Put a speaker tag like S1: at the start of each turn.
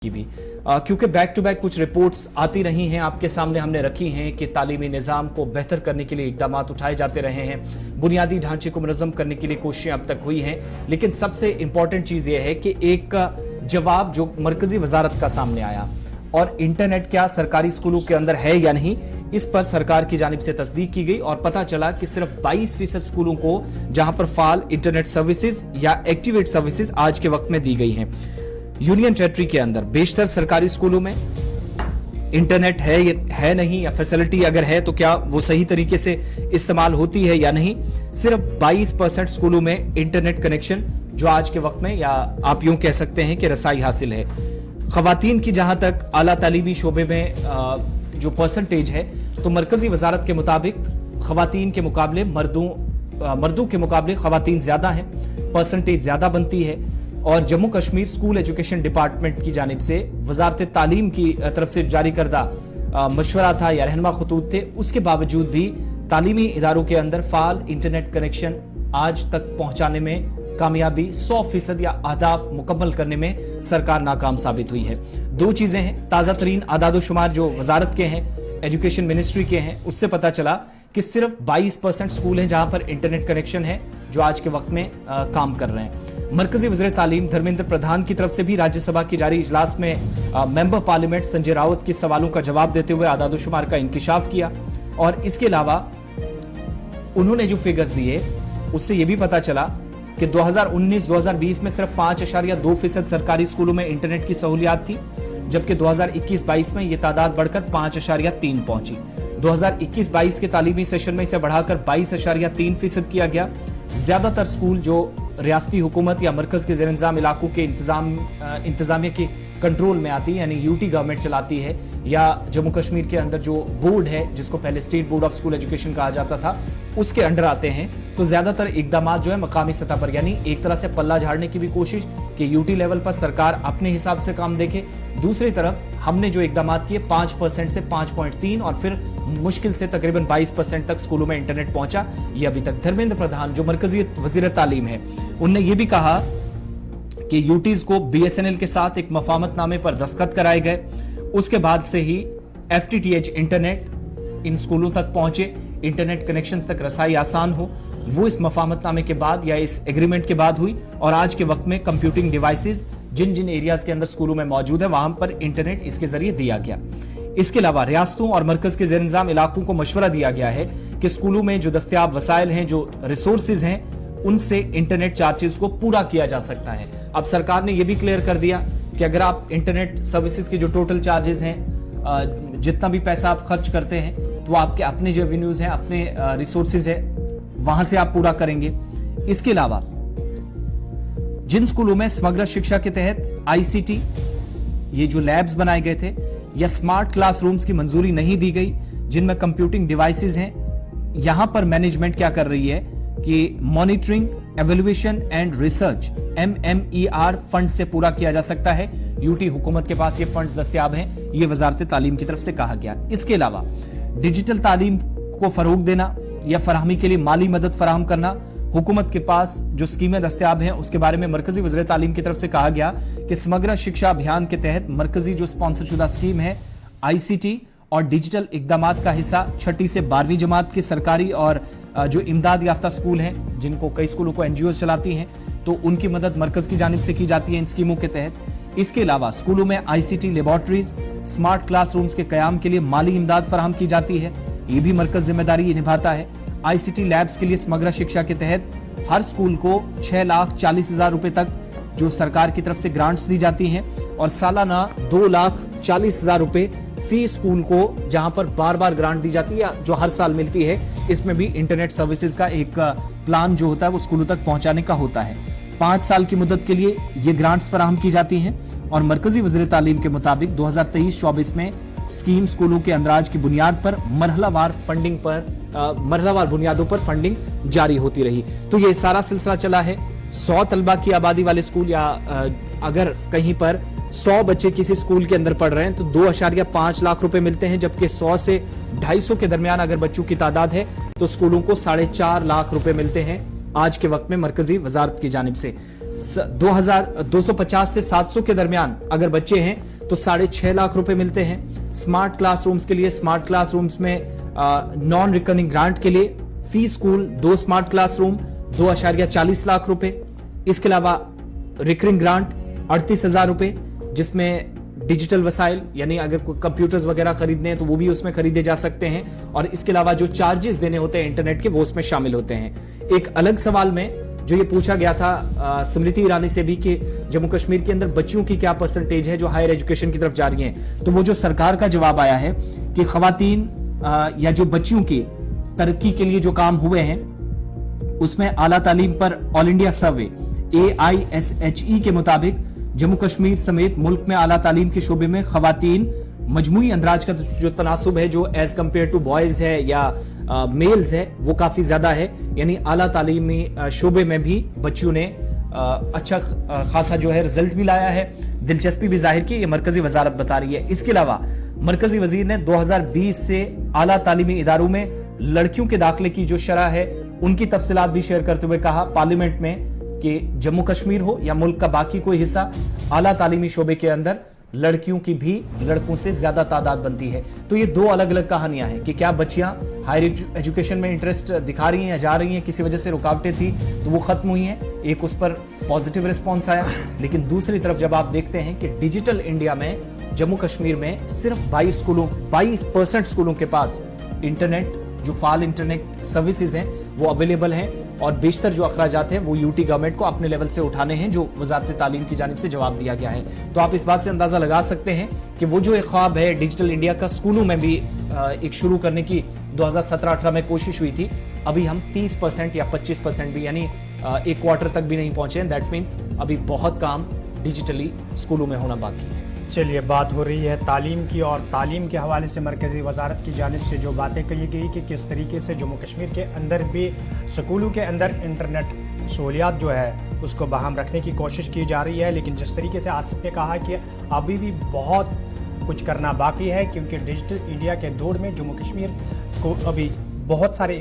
S1: की भी क्योंकि बैक टू बैक कुछ रिपोर्ट्स आती रही हैं, आपके सामने हमने रखी हैं कि तालीमी निज़ाम को बेहतर करने के लिए इक़दाम उठाए जाते रहे हैं, बुनियादी ढांचे को मुनज़्ज़म करने के लिए कोशिशें अब तक हुई हैं। लेकिन सबसे इंपॉर्टेंट चीज़ ये है कि एक जवाब जो मरकजी वजारत का सामने आया, और इंटरनेट क्या सरकारी स्कूलों के अंदर है या नहीं, इस पर सरकार की जानिब से तस्दीक की गई और पता चला कि सिर्फ 22% स्कूलों को जहां पर फाल इंटरनेट सर्विसेज या एक्टिवेट सर्विसेज आज के वक्त में दी गई हैं। यूनियन टेरिटरी के अंदर बेशतर सरकारी स्कूलों में इंटरनेट है नहीं, या फैसिलिटी अगर है तो क्या वो सही तरीके से इस्तेमाल होती है या नहीं। सिर्फ 22% स्कूलों में इंटरनेट कनेक्शन जो आज के वक्त में, या आप यूं कह सकते हैं कि रसाई हासिल है। खवातीन की जहां तक आला तालीमी शोबे में जो परसेंटेज है, तो मरकजी वजारत के मुताबिक खवातीन के मुकाबले मर्दों के मुकाबले खवातीन ज्यादा हैं, परसेंटेज ज्यादा बनती है। और Jammu Kashmir school education department की जानिब से वजारत तालीम की तरफ से जारी करदा मशवरा था या रहनुमा खतूत थे, उसके बावजूद भी तालीमी इदारों के अंदर फाल इंटरनेट कनेक्शन आज तक पहुंचाने में कामयाबी 100% या अहदाफ मुकम्मल करने में सरकार नाकाम साबित हुई है। दो चीजें हैं, ताज़ा तरीन आदादोशुमार जो वजारत के हैं, एजुकेशन मिनिस्ट्री के हैं, उससे पता चला कि सिर्फ 22% स्कूल हैं जहां पर इंटरनेट कनेक्शन है जो आज के वक्त में काम कर रहे हैं। मरकजी वज़ीर तालीम धर्मेंद्र प्रधान की तरफ से भी राज्यसभा की जारी इजलास में मेंबर पार्लियामेंट संजय राउत के सवालों का जवाब देते हुए आदादोशुमार का इंकिशाफ किया, और इसके अलावा उन्होंने जो फिगर्स दिए उससे यह भी पता चला कि 2019-2020 में सिर्फ 5.2% सरकारी स्कूलों में इंटरनेट की सहूलियात थी, जबकि 2021-22 में यह तादाद बढ़कर 5.3 पहुंची। 2021-22 के तालीमी सेशन में इसे बढ़ाकर 22.3% किया गया। ज्यादातर स्कूल जो रियासती हुकूमत या मरकज के ज़ेर-इंतज़ाम इलाकों के इंतजामिया के कंट्रोल में आती है, यानी यूटी गवर्नमेंट चलाती है, या जम्मू कश्मीर के अंदर जो बोर्ड है जिसको पहले state board of school education कहा जाता था, उसके अंडर आते हैं। तो ज्यादातर इकदाम जो है मकामी सतह पर, यानी एक तरह से पल्ला झाड़ने की भी कोशिश कि यूटी लेवल पर सरकार अपने हिसाब से काम देखे। दूसरी तरफ हमने जो इकदाम किए 5% से 5.3 और फिर मुश्किल से तकरीबन 22% तक स्कूलों में इंटरनेट पहुंचा, ये अभी तक। धर्मेंद्र प्रधान जो मरकजी वजीर तालीम है, उनने ये भी कहा कि यूटीज को बीएसएनएल के साथ एक मफामतनामे पर दस्तखत कराए गए, उसके बाद से ही एफटीटीएच इंटरनेट इन स्कूलों तक पहुंचे, इंटरनेट कनेक्शन तक रसाई आसान हो, वो इस मफामतनामे के बाद या इस एग्रीमेंट के बाद हुई। और आज के वक्त में कंप्यूटिंग डिवाइसेस जिन जिन एरियाज के अंदर स्कूलों में मौजूद है, वहां पर इंटरनेट इसके जरिए दिया गया। इसके अलावा रियासतों और मरकज के ज़ेर-इंतज़ाम इलाकों को मशवरा दिया गया है कि स्कूलों में जो दस्तयाब वसाइल हैं, जो रिसोर्सेज हैं, उनसे इंटरनेट चार्जेस को पूरा किया जा सकता है। अब सरकार ने यह भी क्लियर कर दिया कि अगर आप इंटरनेट सर्विसेज के जो टोटल चार्जेस हैं, जितना भी पैसा आप खर्च करते हैं, तो आपके अपने जो रेवेन्यूज हैं, अपने रिसोर्सेज है, वहां से आप पूरा करेंगे। इसके अलावा जिन स्कूलों में समग्र शिक्षा के तहत आईसीटी ये जो लैब्स बनाए गए थे या स्मार्ट क्लासरूम्स की मंजूरी नहीं दी गई, जिनमें कंप्यूटिंग डिवाइसेस हैं, यहां पर मैनेजमेंट क्या कर रही है कि monitoring, evaluation and research MMER fund से पूरा किया जा सकता है। यूटी हुकूमत के पास ये फंड दस्तयाब हैं, ये वजारत तालीम की तरफ से कहा गया। इसके अलावा डिजिटल तालीम को फरोग देना या फराहमी के लिए माली मदद फराहम करना, हुकूमत के पास जो स्कीमें दस्तयाब हैं उसके बारे में मरकजी वज़ीर तालीम की तरफ से कहा गया कि समग्र शिक्षा अभियान के तहत मरकजी जो स्पॉन्सर शुदा स्कीम है आईसीटी और डिजिटल इकदामात का हिस्सा 6ठी से 12वीं जमात के सरकारी और जो इमदाद याफ्ता स्कूल हैं, जिनको कई स्कूलों को एनजीओ चलाती हैं, तो उनकी मदद मरकज की जानिब से की जाती है इन स्कीमों के तहत। इसके अलावा स्कूलों में आईसीटी लेबोरेटरीज, स्मार्ट क्लासरूम्स के कयाम के लिए माली इमदाद फराहम की जाती है, ये भी मरकज जिम्मेदारी निभाता है। आईसीटी लैब्स के लिए समग्र शिक्षा के तहत हर स्कूल को 6,40,000 रुपए तक जो सरकार की तरफ से ग्रांट्स दी जाती हैं, और सालाना 2,40,000 रुपए फी स्कूल को जहां पर बार बार ग्रांट दी जाती है, या जो हर साल मिलती है। इसमें भी इंटरनेट सर्विसेज का एक प्लान जो होता है वो स्कूलों तक पहुंचाने का होता है। 5 साल की मुद्दत के लिए ये ग्रांट्स फराहम की जाती हैं, और मरकजी वज़ीर तालीम के मुताबिक 2023-24 में स्कीम स्कूलों के अंदराज की बुनियाद पर मरहलावार बुनियादों पर फंडिंग जारी होती रही। तो ये सारा सिलसिला चला है। 100 तलबा की आबादी वाले स्कूल, या अगर कहीं पर 100 बच्चे किसी स्कूल के अंदर पढ़ रहे हैं तो 2.5 लाख रुपए मिलते हैं, जबकि 100 से 250 के दरमियान अगर बच्चों की तादाद है तो स्कूलों को 4.5 लाख रुपए मिलते हैं आज के वक्त में मरकजी वजारत की जानिब से। 250 से 700 के दरमियान अगर बच्चे हैं तो 6.5 लाख रुपए मिलते हैं। स्मार्ट क्लासरूम्स के लिए, स्मार्ट क्लासरूम्स में नॉन रिकरिंग ग्रांट के लिए fee school 2 smart classroom 2.40 lakh रुपए। इसके अलावा रिकरिंग ग्रांट 38,000 रुपए, जिसमें डिजिटल वसाइल यानी अगर कोई कंप्यूटर्स वगैरह खरीदने हैं तो वो भी उसमें खरीदे जा सकते हैं, और इसके अलावा जो चार्जेस देने होते हैं इंटरनेट के वो उसमें शामिल होते हैं। एक अलग सवाल में जो ये पूछा गया था स्मृति ईरानी से भी कि जम्मू कश्मीर के अंदर बच्चियों की क्या परसेंटेज है जो हायर एजुकेशन की तरफ जा रही हैं, तो वो जो सरकार का जवाब आया है कि खवातीन या जो बच्चियों की तरक्की के लिए जो काम हुए हैं उसमें आला तालीम पर ऑल इंडिया सर्वे AISHE के मुताबिक जम्मू कश्मीर समेत मुल्क में आला तालीम के शोबे में खवातीन मजमूई अंदराज का जो तनासुब है जो एज कंपेयर टू बॉयज है या मेल्स है वो काफी ज्यादा है, यानी आला तालीमी शोबे में भी बच्चियों ने अच्छा खासा जो है रिजल्ट भी लाया है, दिलचस्पी भी जाहिर की, ये मरकजी वजारत बता रही है। इसके अलावा मरकजी वजीर ने 2020 से आला तालीमी इदारों में लड़कियों के दाखिले की जो शरह है उनकी तफसीलात भी शेयर करते हुए कहा पार्लियामेंट में कि जम्मू कश्मीर हो या मुल्क का बाकी कोई हिस्सा, आला तालीमी शोबे के अंदर लड़कियों की भी लड़कों से ज्यादा तादाद बनती है। तो ये 2 अलग अलग कहानियां हैं कि क्या बच्चियां हायर एजुकेशन में इंटरेस्ट दिखा रही हैं या जा रही हैं, किसी वजह से रुकावटें थी तो वो खत्म हुई हैं, एक उस पर पॉजिटिव रिस्पॉन्स आया। लेकिन दूसरी तरफ जब आप देखते हैं कि डिजिटल इंडिया में जम्मू कश्मीर में सिर्फ 22% स्कूलों के पास इंटरनेट जो फाल इंटरनेट सर्विसेज हैं वो अवेलेबल हैं, और बेशतर जो अखराजात हैं वो यूटी गवर्नमेंट को अपने लेवल से उठाने हैं जो वजारत तालीम की जानिब से जवाब दिया गया है। तो आप इस बात से अंदाजा लगा सकते हैं कि वो जो एक ख्वाब है डिजिटल इंडिया का स्कूलों में भी एक शुरू करने की 2017-18 में कोशिश हुई थी, अभी हम 30% या 25% भी यानी एक क्वार्टर तक भी नहीं पहुंचे हैं। दैट मीन्स अभी बहुत काम डिजिटली स्कूलों में होना बाकी है।
S2: चलिए, बात हो रही है तालीम की, और तालीम के हवाले से मरकज़ी वजारत की जानिब से जो बातें कही गई कि किस तरीके से जम्मू कश्मीर के अंदर भी स्कूलों के अंदर इंटरनेट सहूलियात जो है उसको बहाल रखने की कोशिश की जा रही है। लेकिन जिस तरीके से आसिफ ने कहा कि अभी भी बहुत कुछ करना बाकी है, क्योंकि डिजिटल इंडिया के दौर में जम्मू कश्मीर को अभी बहुत सारे